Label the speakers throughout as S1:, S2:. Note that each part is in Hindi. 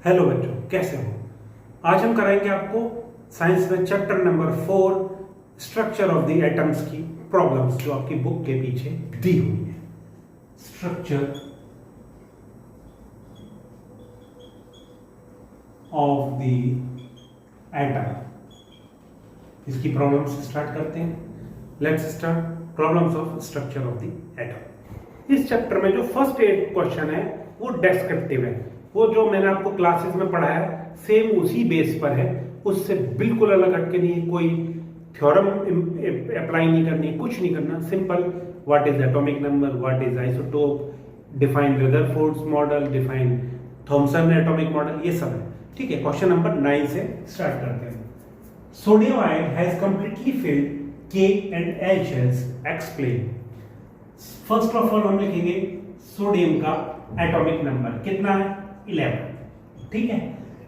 S1: हेलो बच्चों, कैसे हो। आज हम कराएंगे आपको साइंस में chapter number 4 structure of the atoms की प्रॉब्लम्स जो आपकी बुक के पीछे दी हुई है। स्ट्रक्चर ऑफ द एटम, इसकी प्रॉब्लम्स स्टार्ट करते हैं। Let's start problems of structure of the atom. इस चैप्टर में जो फर्स्ट क्वेश्चन है वो डिस्क्रिप्टिव है। वो जो मैंने आपको क्लासेस में पढ़ाया है सेम उसी बेस पर है, उससे बिल्कुल अलग हटके नहीं है। कोई थ्योरम अप्लाई नहीं करनी, कुछ नहीं करना। Simple, what is atomic number, what is isotope, define Rutherford's model, define Thomson atomic model, ये सब है। ठीक है, क्वेश्चन नंबर 9 से स्टार्ट करते हैं। Sodium ion has completely filled K and L shells. Explain. First of all हम लिखेंगे सोडियम का एटॉमिक नंबर कितना है, 11। ठीक है,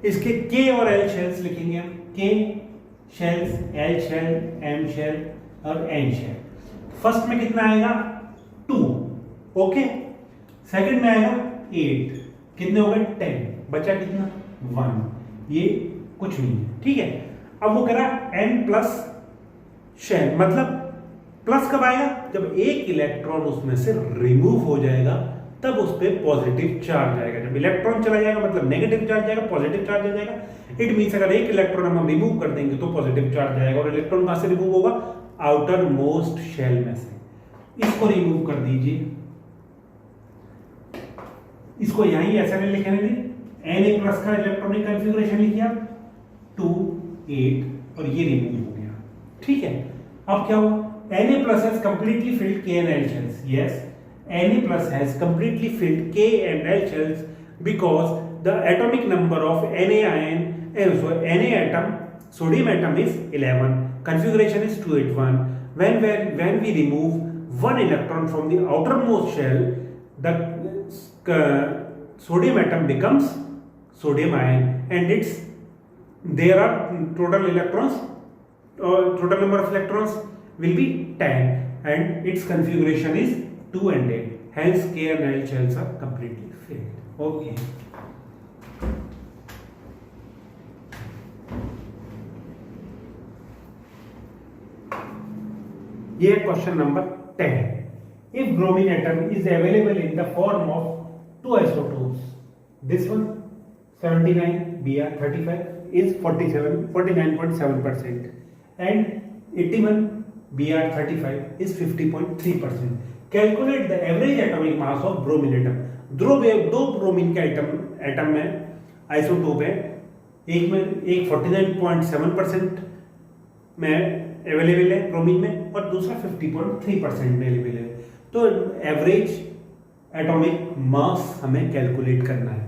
S1: इसके K और L शेल्स लिखेंगे हम। K shells, L shell, M shell और N शेल। फर्स्ट में कितना आएगा 2, ओके। सेकंड में आएगा 8, कितने हो गए 10, बचा कितना 1, ये कुछ नहीं है। ठीक है, अब वो कह रहा N प्लस शेल, मतलब प्लस कब आएगा, जब एक इलेक्ट्रॉन उसमें से रिमूव हो जाएगा तब उस पर पॉजिटिव चार्ज आएगा। जब इलेक्ट्रॉन चला जाएगा मतलब नेगेटिव चार्ज आएगा, पॉजिटिव चार्ज आ जाएगा। इट मींस अगर एक इलेक्ट्रॉन हम रिमूव कर देंगे तो पॉजिटिव चार्ज आएगा। और इलेक्ट्रॉन कहां से रिमूव होगा, आउटर मोस्ट शेल में से। इसको रिमूव कर दीजिए, इसको यहीं ऐसा नहीं लिखने दें। Na प्लस का इलेक्ट्रॉनिक कंफिगरेशन लिखिए आप 2 8 और ये रिमूव हो गया। ठीक है, अब क्या हुआ, Na plus has completely filled K and L shells. Yes, Na plus has completely filled K and L shells because the atomic number of Na ion, so Na atom, sodium atom is 11. Configuration is 281. When we remove one electron from the outermost shell, the sodium atom becomes sodium ion, and there are total electrons. Total number of electrons will be 10 and its configuration is 2 and 8. Hence K and L shells are completely filled. Okay. ये question number 10। If bromine atom is available in the form of two isotopes, this one 79 Br35 is 49.7%. and 81 Br35 is 50.3%. Calculate the average atomic mass of bromine atom. दो ब्रोमीन के एटम में आइसोटोप है, एक 49.7% में अवेलेबल है ब्रोमीन में और दूसरा 50.3% में अवेलेबल है। तो एवरेज एटॉमिक मास हमें कैलकुलेट करना है।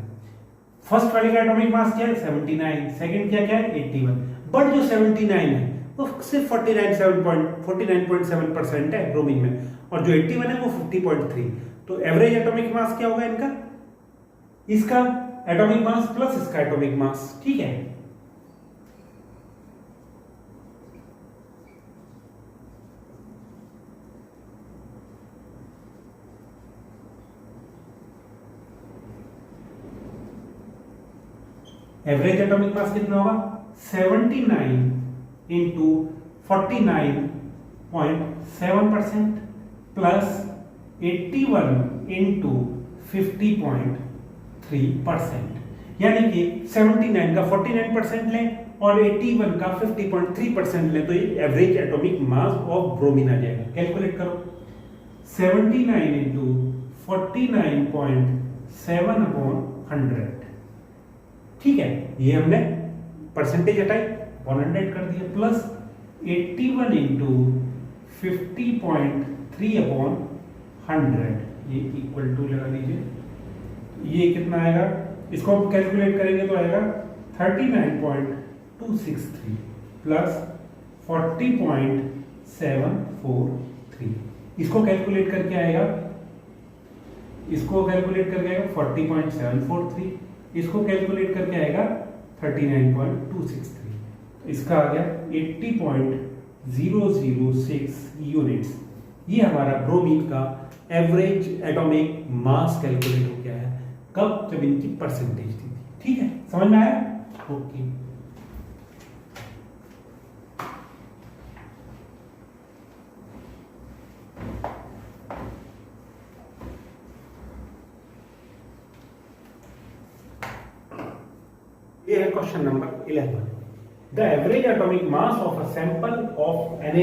S1: फर्स्ट वाले का एटॉमिक मास क्या है 79, सेकंड क्या है 81। बट जो 79 है वो सिर्फ 49.7% है ब्रोमीन में, और जो 81 है वो 50.3। तो एवरेज एटॉमिक मास क्या होगा इनका, इसका एटॉमिक मास प्लस इसका एटॉमिक मास। ठीक है, एवरेज एटॉमिक मास कितना होगा 79 into 49.7% plus 81 into 50.3%। यानी कि 79 का 49% लें और 81 का 50.3% लें तो ये average atomic mass of bromine आ जाएगा। कैलकुलेट करो, 79 into 49.7/100। ठीक है, ये हमने परसेंटेज हटाई 100 कर दिया, प्लस 81 इंटू 50.3/100, ये इक्वल टू लगा लीजिए। ये कितना आएगा, इसको हम कैलकुलेट करेंगे तो आएगा 39.263 प्लस 40.743। इसको कैलकुलेट करके आएगा 40.743, इसको कैलकुलेट करके आएगा 39.263। इसका आ गया 80.006 यूनिट्स। ये हमारा ब्रोमीन का एवरेज एटॉमिक मास कैलकुलेट हो गया है। कब, जब इनकी परसेंटेज दी थी। ठीक है, समझ में आया? ओके। ये है question number 11। The average atomic mass of a sample of an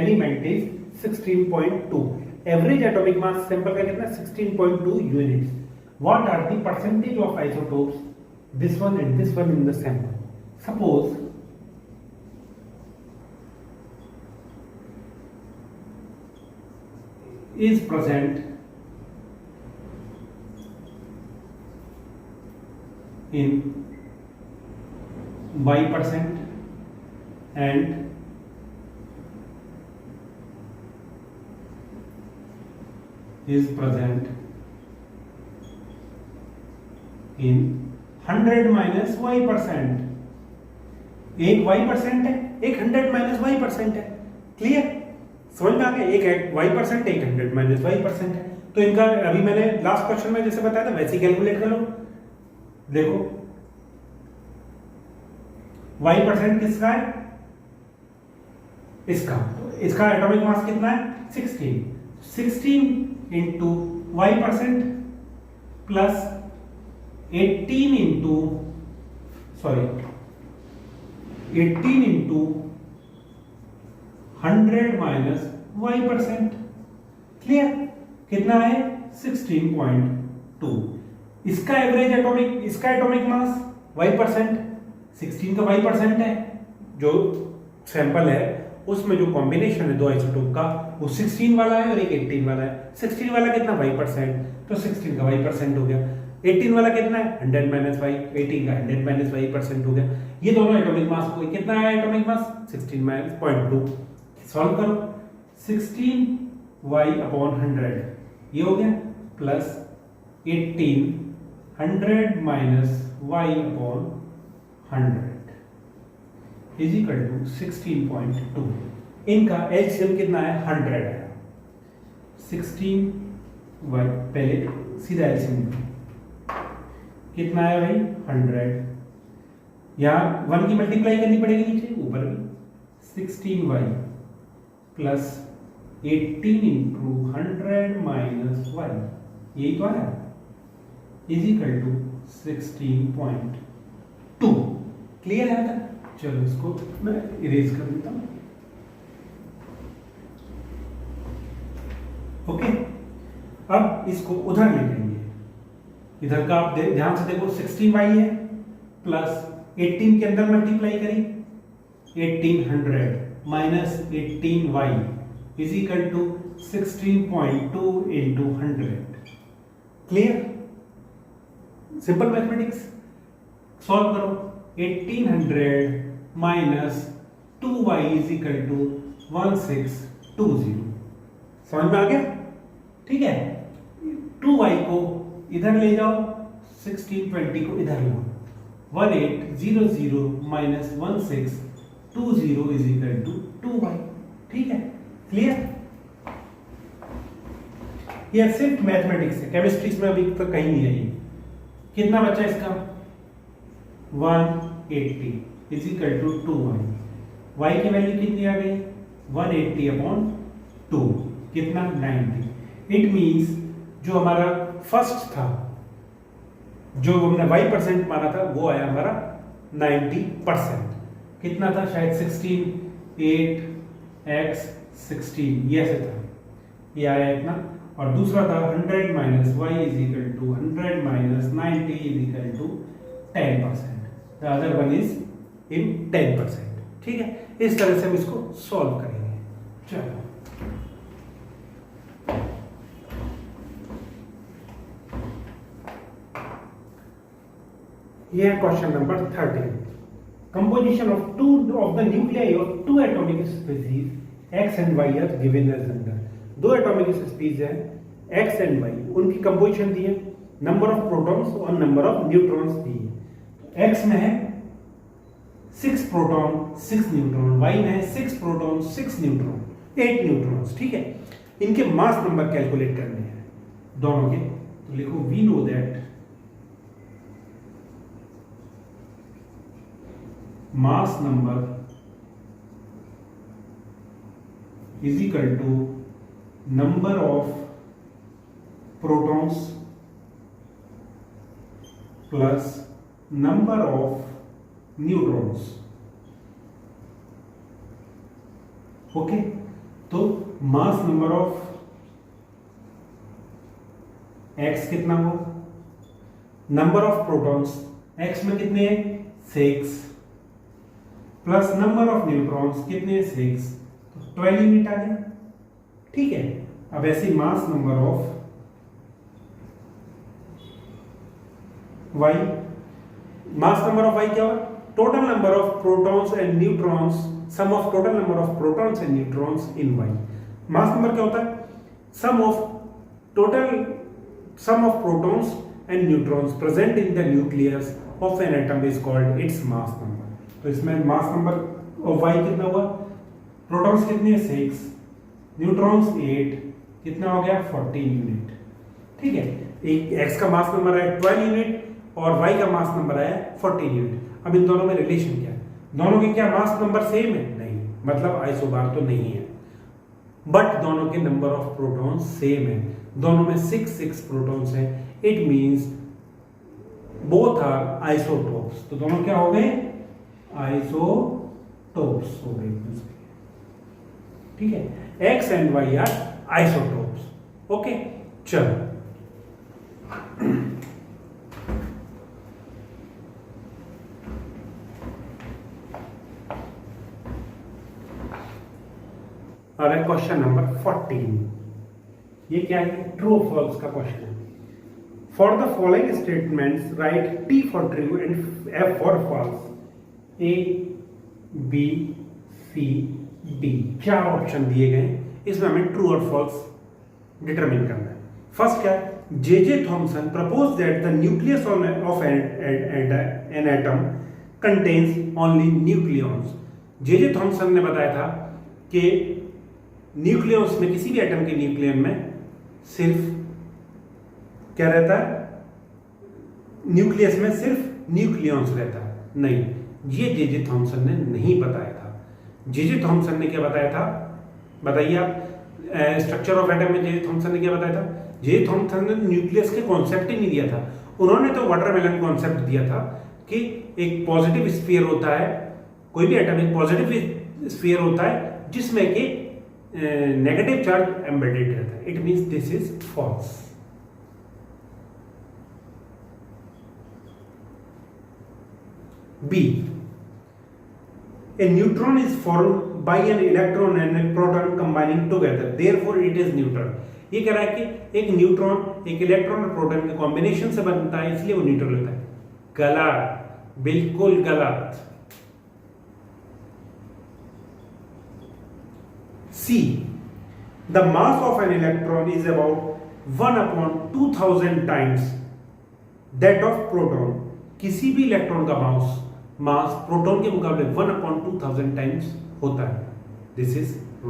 S1: element is 16.2। Average atomic mass sample का कितना? 16.2 units. What are the percentage of isotopes this one and this one in the sample? Suppose is present in y% and is present in 100 minus y%। एक y% है, एक 100 minus y% है। क्लियर? समझ में आ गया? एक y%, एक 100 minus y% है। तो इनका अभी मैंने लास्ट क्वेश्चन में जैसे बताया था वैसे ही कैलकुलेट कर लो। देखो y% किसका है? इसका। तो इसका एटॉमिक मास कितना है? 16 into y% plus 18 into 100 minus y%। Clear? कितना है? 16.2। इसका एवरेज एटॉमिक, इसका एटॉमिक मास y%, 16 का y% है। जो सैंपल है उसमें जो कॉम्बिनेशन है दो आइसोटोप का वो 16 वाला है और एक 18 वाला है। 16 वाला कितना? y%, तो 16 का y% हो गया। 18 वाला कितना है? 100 माइनस y, 18 का 100 माइनस y% हो गया। ये दोनों एटॉमिक मास को कितना है? Atomic mass 16 minus 0.2। सॉल्व करो। 16y अपॉन 100 ये हो गया, plus 18 100 minus y upon 100 is equal to 16.2। इनका एलसीएम कितना है? 100 है। 16y पहले सीधा एलसीएम कितना है भाई? 100। यहाँ 1 की मल्टीप्लाई करनी पड़ेगी नीचे, ऊपर भी 16y plus 18 into 100 minus y, यही तो है, इज इक्वल टू 16.2। क्लियर है? चलो इसको मैं इरेज कर देता हूं। ओके, अब इसको उधर ले जाएंगे। इधर का आप ध्यान से देखो, 16y है प्लस 18 के अंदर मल्टीप्लाई करी 1800 minus 18y is equal to 16.2 into 100। Clear? Simple mathematics. Solve करो। 1800 minus 2y is equal to 1620। समझ में आ गया? ठीक है। 2y को इधर ले जाओ, 1620 को इधर लो। 1800 minus 1620 is equal to 2y। ठीक है? क्लियर? ये सिर्फ मैथमेटिक्स है, केमिस्ट्री में अभी तक कहीं नहीं है। ये कितना बचा इसका? 180 is equal to 2y। y की वैल्यू कितनी आ गई? 180 अपॉन 2, कितना? 90। इट मींस जो हमारा फर्स्ट था, जो हमने y% माना था, वो आया हमारा 90%। कितना था? शायद 16, 8x 16, ये ऐसे था, ये आया इतना। और दूसरा था 100 minus y is equal to 100 minus 90 is equal to 10%। The other one is in 10%। ठीक है? इस तरह से हम इसको सॉल्व करेंगे। चलो, ये है question number 13। Composition of the nuclei of two atomic species X and Y are given as under. दो एटॉमिक स्पीसीज हैं एक्स एंड वाई, उनकी कंपोजिशन दी है, नंबर ऑफ प्रोटॉन्स और नंबर ऑफ न्यूट्रॉन्स दी है। एक्स में है 6 प्रोटॉन 6 न्यूट्रॉन, वाई में है 6 प्रोटॉन 6 न्यूट्रॉन 8 न्यूट्रॉन्स। ठीक है? इनके मास नंबर कैलकुलेट करने हैं दोनों के। तो लिखो we know that mass number is equal to number of protons plus number of neutrons. Okay, तो मास नंबर ऑफ एक्स कितना हुआ, नंबर ऑफ प्रोटॉन्स एक्स में कितने हैं 6 प्लस नंबर ऑफ न्यूट्रॉन्स कितने हैं 6, तो 12 यूनिट आ गया। ठीक है, अब ऐसे mass number of Y, mass number of Y क्या हुआ, total number of protons and neutrons, sum of total number of protons and neutrons in Y. Mass number क्या होता है, sum of total sum of protons and neutrons present in the nucleus of an atom is called its mass number। तो इसमें मास नंबर ऑफ y कितना हुआ, प्रोटॉन्स कितने 6, न्यूट्रॉन्स 8, कितना हो गया 14 यूनिट। ठीक है, एक x का मास नंबर है 12 यूनिट और y का मास नंबर है 14 यूनिट। अब इन दोनों में रिलेशन क्या है, दोनों के क्या मास नंबर सेम है, नहीं, मतलब आइसोबार तो नहीं है, बट दोनों के नंबर ऑफ प्रोटॉन्स सेम है, दोनों में 6 प्रोटॉन्स है, it means both are isotopes. तो दोनों क्या हो गए, आइसोटोप्स हो गए। ठीक है, X and Y are isotopes. Okay, चलो और क्वेश्चन नंबर 14, ये क्या है, ट्रू और फॉल्स का क्वेश्चन है। For the following statements write T for true and F for false. A B C D 4 option दिए गए हैं, इसमें हमें ट्रू और फॉल्स डिटरमिन करना है। फर्स्ट क्या है, J Thomson propose that the nucleus of an atom contains only nucleons. J Thomson ने बताया था कि न्यूक्लियस में, किसी भी एटम के न्यूक्लियन में सिर्फ क्या रहता है, न्यूक्लियस में सिर्फ न्यूक्लियॉन्स रहता है। नहीं, ये जे थॉमसन ने नहीं बताया था। जे थॉमसन ने क्या बताया था, बताइए आप, स्ट्रक्चर ऑफ एटम में जे थॉमसन ने क्या बताया था। जे थॉमसन ने न्यूक्लियस के कॉन्सेप्ट ही नहीं दिया था, उन्होंने तो वाटरमेलन कॉन्सेप्ट दिया था कि एक पॉजिटिव स्फीयर होता है, कोई भी एटम एक पॉजिटिव स्फीयर होता है जिसमें कि नेगेटिव चार्ज एम्बेडेड रहता है। It means this is false. B, a neutron is formed by an electron and a proton combining together, therefore it is neutral. ये कह रहा है कि एक न्यूट्रॉन एक इलेक्ट्रॉन और प्रोटॉन के कॉम्बिनेशन से बनता है, इसलिए वो न्यूट्रल होता है। गलत, बिल्कुल गलत। C, the mass of an electron is about 1/2000 times that of proton। किसी भी इलेक्ट्रॉन का मास प्रोटॉन के मुकाबले 1/2000 टाइम्स होता है। This is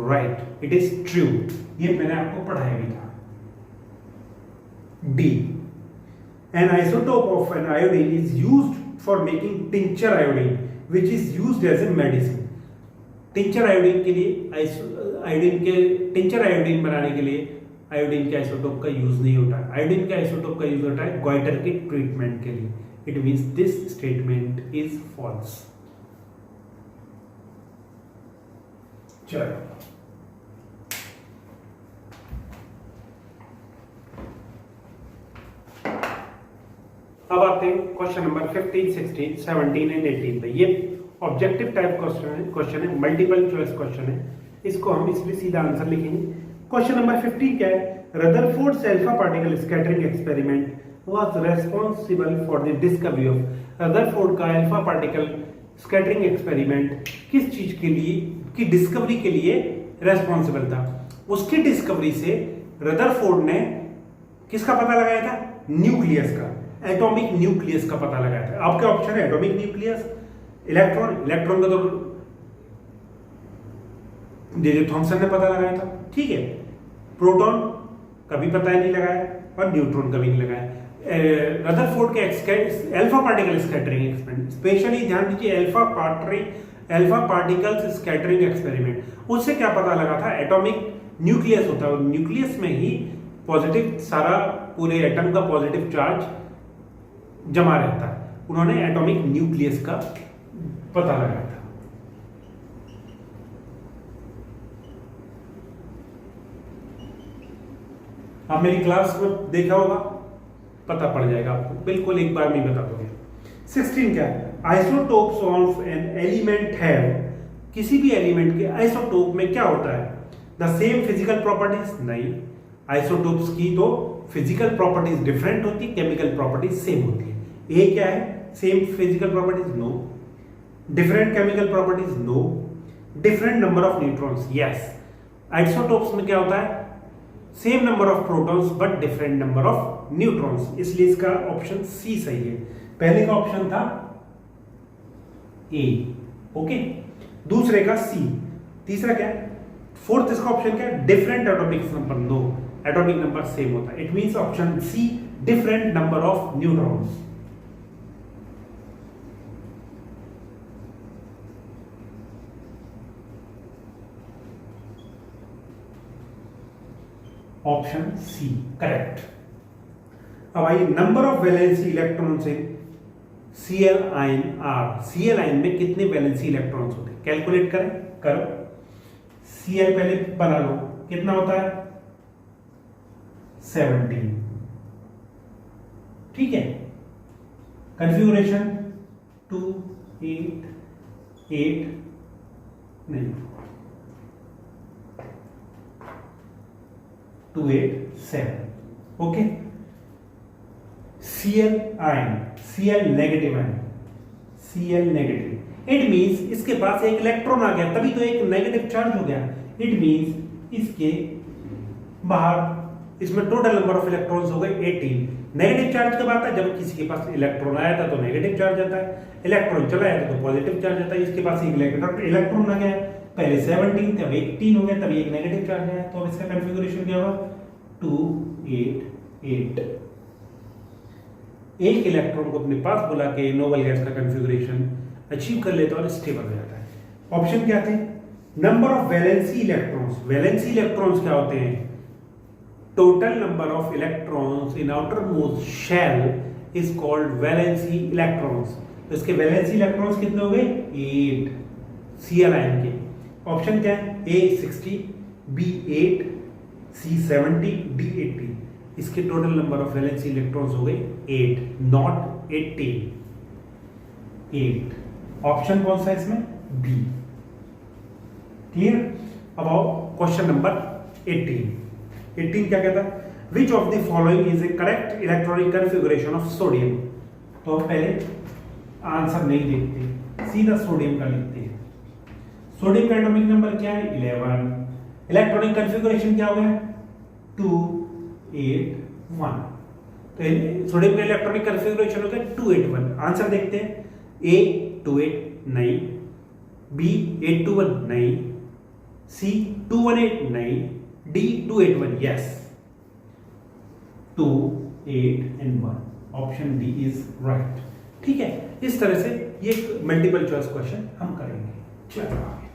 S1: right, it is true, ये मैंने आपको पढ़ाया भी था। D, an isotope of an iodine is used for making tincture iodine which is used as a medicine। Tincture iodine के लिए टिंचर आयोडीन बनाने के लिए आयोडीन के आइसोटोप का यूज नहीं होता। आयोडीन के आइसोटोप का यूज होता है गॉइटर के ट्रीटमेंट के लिए। It means this statement is false. चलो अब आते हैं क्वेश्चन नंबर 15, 16, 17 एंड 18 पे। ये ऑब्जेक्टिव टाइप क्वेश्चन है, मल्टीपल चॉइस क्वेश्चन है, इसको हम इसलिए सीधा आंसर लिखेंगे। क्वेश्चन नंबर 15 क्या है, Rutherford's alpha particle scattering experiment was responsible for the discovery of. Rutherford का अल्फा पार्टिकल स्कैटरिंग एक्सपेरिमेंट किस चीज के लिए, की डिस्कवरी के लिए रेस्पॉन्सिबल था। उसकी डिस्कवरी से रदरफोर्ड ने किसका पता लगाया था, न्यूक्लियस का, एटॉमिक न्यूक्लियस का पता लगाया था। आपके ऑप्शन है एटॉमिक न्यूक्लियस, इलेक्ट्रॉन, इलेक्ट्रॉन का तो जे थॉमसन ने पता लगाया था, ठीक है। प्रोटॉन का भी पता नहीं लगाया और न्यूट्रॉन का भी नहीं लगाया। रदरफोर्ड के alpha particle scattering experiment, specially ध्यान दीजिए अल्फा पार्टिकल्स स्कैटरिंग एक्सपेरिमेंट। उससे क्या पता लगा था, एटॉमिक न्यूक्लियस होता है और न्यूक्लियस में ही पॉजिटिव सारा पूरे एटम का पॉजिटिव चार्ज जमा रहता है। उन्होंने एटॉमिक न्यूक्लियस का पता लगाया था। आप मेरी क्लास में देखा होगा, पता पड़ जाएगा आपको, बिल्कुल एक बार में बता दोगे। 16 क्या है, isotopes of an element have, किसी भी एलिमेंट के आइसोटोप में क्या होता है, द सेम फिजिकल प्रॉपर्टीज। नहीं, आइसोटोप्स की तो फिजिकल प्रॉपर्टीज डिफरेंट होती है, केमिकल प्रॉपर्टीज सेम होती है। ए क्या है, same physical properties, no. Different chemical properties, no. Different number of neutrons, yes. Isotopes में क्या होता है, same number of protons but different number of neutrons, इसलिए इसका ऑप्शन सी सही है। पहले का ऑप्शन था ए, ओके, दूसरे का सी। तीसरा क्या है, फोर्थ इसका ऑप्शन क्या है, different atomic number, no, atomic number सेम होता है। It means option C, different number of neutrons. Option C correct. अब आइए, number of valency electrons in Cl ion are, Cl ion में कितने वैलेंसी इलेक्ट्रॉन्स होते हैं, कैलकुलेट करें, करो। Cl पहले बना लो, कितना होता है, 17, ठीक है। कन्फिगुरेशन 2 8 8 नहीं 2 8 7, okay. Cl ion, Cl negative ion, Cl negative, it means इसके पास एक इलेक्ट्रॉन आ गया, तभी तो एक नेगेटिव चार्ज हो गया। इट मींस इसके बाहर इसमें टोटल नंबर ऑफ इलेक्ट्रॉन्स हो गए 18। नेगेटिव चार्ज कब आता है, जब किसी के पास इलेक्ट्रॉन आया था तो नेगेटिव चार्ज आता है, इलेक्ट्रॉन चला जाता तो पॉजिटिव चार्ज आता है। इसके पास एक इलेक्ट्रॉन आ गया, पहले 17 तब 18 हो गया, तभी एक नेगेटिव चार्ज आया। तो अब इसका कॉन्फ़िगरेशन क्या होगा, 2 8 8। एक इलेक्ट्रॉन को अपने पास बुला के नोबल गैस का कॉन्फ़िगरेशन अचीव कर लेता और स्टेबल हो जाता है। ऑप्शन क्या थे, number of valency electrons. Valency electrons क्या होते हैं, total number of electrons in outer most shell is called valency electrons. तो इसके वैलेंसी इलेक्ट्रॉन्स कितने हो गए, 8 Cl आयन के। ऑप्शन क्या है, A 60, B 8, C 70, D 80। इसके total number of valency electrons हो गए 8, नॉट 18, 8। ऑप्शन कौन सा है इसमें, बी। क्लियर। अब आओ क्वेश्चन नंबर 18। 18 क्या कहता है, which of the following is A correct electronic configuration of sodium. तो पहले आंसर नहीं देखते, सीधा सोडियम का लिखते हैं। सोडियम का एटॉमिक नंबर क्या है, 11। इलेक्ट्रॉनिक कॉन्फ़िगरेशन क्या हो गया, 2 8 1। तो सोडियम का इलेक्ट्रॉनिक कॉन्फ़िगरेशन हो गया 2 8 1। आंसर देखते हैं, A 2 8 नहीं, B 8 2 1 नहीं, C 2 1 8 नहीं, D 2 8 1 yes. 2 8 and 1, option D is right. ठीक है, इस तरह से ये मल्टीपल चॉइस क्वेश्चन हम करेंगे। चलो आगे,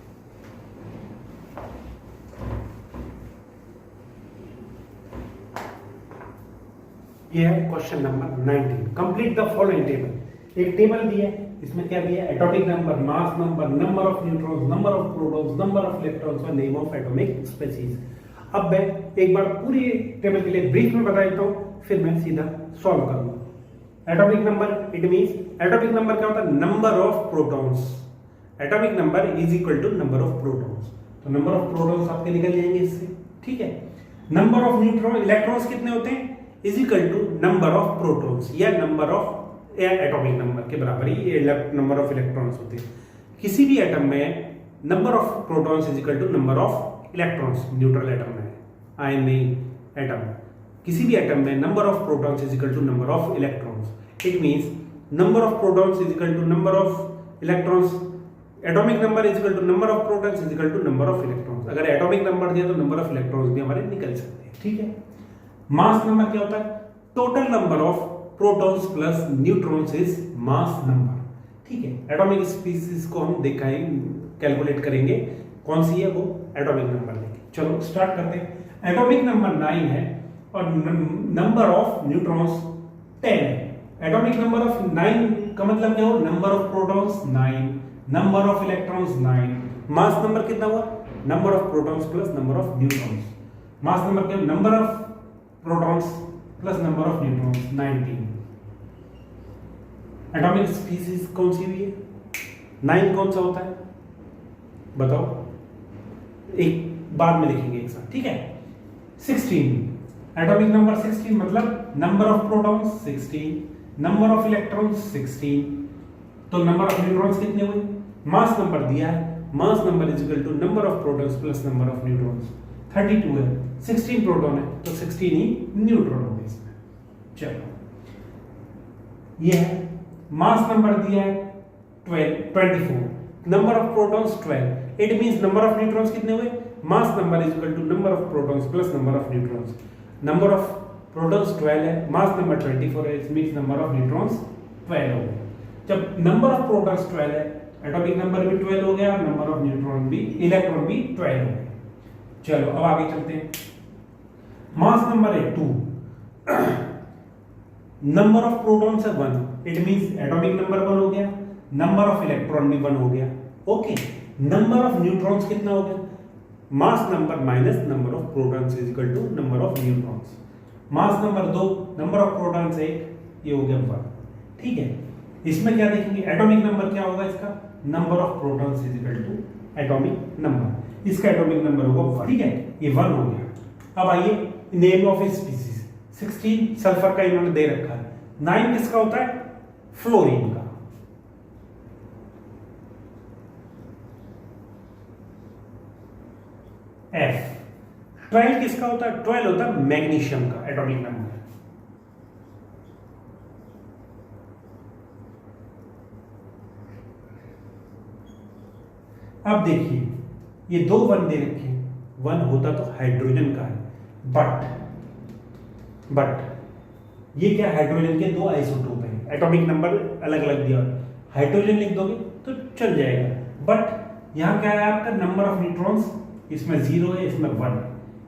S1: ये है question number 19। Complete the following table. एक टेबल दिया है, इसमें क्या दिया, atomic number, mass number, number of neutrons, number of protons, number of electrons और नेम ऑफ एटॉमिक स्पीशीज। अब मैं एक बार पूरी टेबल के लिए ब्रीफ में बता देता हूँ, फिर मैं सीधा सॉल्व करूंगा। Atomic number, it means atomic number क्या होता है, number of protons. Atomic number is equal to number of protons. तो नंबर ऑफ प्रोटॉन्स आपके निकल जाएंगे इससे, ठीक है। नंबर ऑफ न्यूट्रॉन, इलेक्ट्रॉन्स कितने होते हैं, is equal to number of protons या नंबर ऑफ एटॉमिक नंबर के बराबर ही नंबर ऑफ इलेक्ट्रॉन्स होते हैं। किसी भी एटम में number of protons is equal to number of electrons, neutral atom में, आयन नहीं एटम। किसी भी एटम में number of protons is equal to number of electrons. It means number of protons is equal to number of electrons, atomic number is equal to number of protons is equal to number of electrons. अगर एटॉमिक नंबर दिया तो नंबर ऑफ इलेक्ट्रॉन्स भी हमारे निकल सकते हैं, ठीक है। मास नंबर क्या होता है, total number of protons plus neutrons is mass number. ठीक है, एटॉमिक स्पीसीज को हम कैलकुलेट करेंगे, कौन सी है वो एटॉमिक नंबर लेंगे। चलो स्टार्ट करते हैं। एटॉमिक नंबर 9 है और नंबर ऑफ न्यूट्रॉन्स 10 है। एटॉमिक नंबर ऑफ 9 का मतलब क्या हो, number of protons 9, number of electrons 9, mass number कितना हुआ, number of protons plus number of neutrons. Mass number क्या, number of protons plus number of neutrons 19। Atomic species कौन सी हुई है, 9 कौन सा होता है बताओ, एक बाद में लिखेंगे एक साथ, ठीक है। 16 एटॉमिक नंबर 16 मतलब number of protons 16, number of electrons 16, तो नंबर ऑफ न्यूट्रॉन्स कितने हुए, मास नंबर दिया है, mass number is equal to number of protons plus number of neutrons. 32 है, 16 प्रोटॉन है तो 16 ही न्यूट्रॉन होंगे इसमें। चलो ये है, मास नंबर दिया है 24, number of protons 12, it means number of neutrons कितने हुए, mass number is equal to number of protons plus number of neutrons. Number of protons 12 है, मास नंबर 24 है, it means number of neutrons 12 हो गए। जब नंबर ऑफ प्रोटॉन्स 12 है, एटॉमिक नंबर भी 12 हो गया और नंबर ऑफ न्यूट्रॉन भी, इलेक्ट्रॉन भी 12 हो गए। चलो अब आगे चलते हैं। मास नंबर है 2, नंबर ऑफ प्रोटॉन्स है 1, इट मींस एटॉमिक नंबर 1 हो गया, नंबर ऑफ इलेक्ट्रॉन भी 1 हो गया। ओके, नंबर ऑफ न्यूट्रॉन्स कितना हो गया, mass number minus number of protons is equal to number of neutrons. Mass number 2, number of protons 1, ये हो गया 1। ठीक है, इसमें क्या देखेंगे, एटॉमिक नंबर क्या होगा इसका, number of protons is equal to atomic number, इसका एटॉमिक नंबर होगा 1। ठीक है, ये 1 हो गया। अब आइए नेम ऑफ स्पीसीज। 16 सल्फर का इन्होंने दे रखा है, 9 किसका होता है, फ्लोरीन का। F 12 किसका होता है, 12 होता है मैग्नीशियम का एटॉमिक नंबर। अब देखिए ये 2 1 दे रखे हैं, 1 होता तो हाइड्रोजन का है, बट ये क्या, हाइड्रोजन के 2 आइसोटोप हैं, एटॉमिक नंबर अलग अलग दिया, हाइड्रोजन लिख दोगे तो चल जाएगा, बट यहां क्या है आपका नंबर ऑफ न्यूट्रॉन्स, इसमें 0 है, इसमें 1,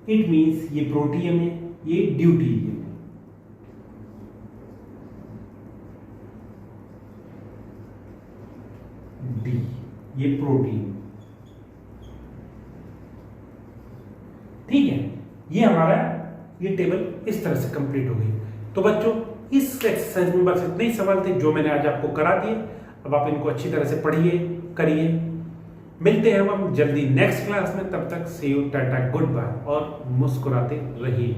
S1: इट मींस ये प्रोटियम है, ये ड्यूटीरियम है। डी, ये प्रोटीन। ठीक है, ये हमारा ये टेबल इस तरह से कंप्लीट हो गई। तो बच्चों इस एक्सरसाइज में बस इतने ही सवाल थे जो मैंने आज आपको करा दिए। अब आप इनको अच्छी तरह से पढ़िए, करिए। मिलते हैं हम जल्दी नेक्स्ट क्लास में, तब तक सी यू, टाटा, गुड बाय और मुस्कुराते रहिए।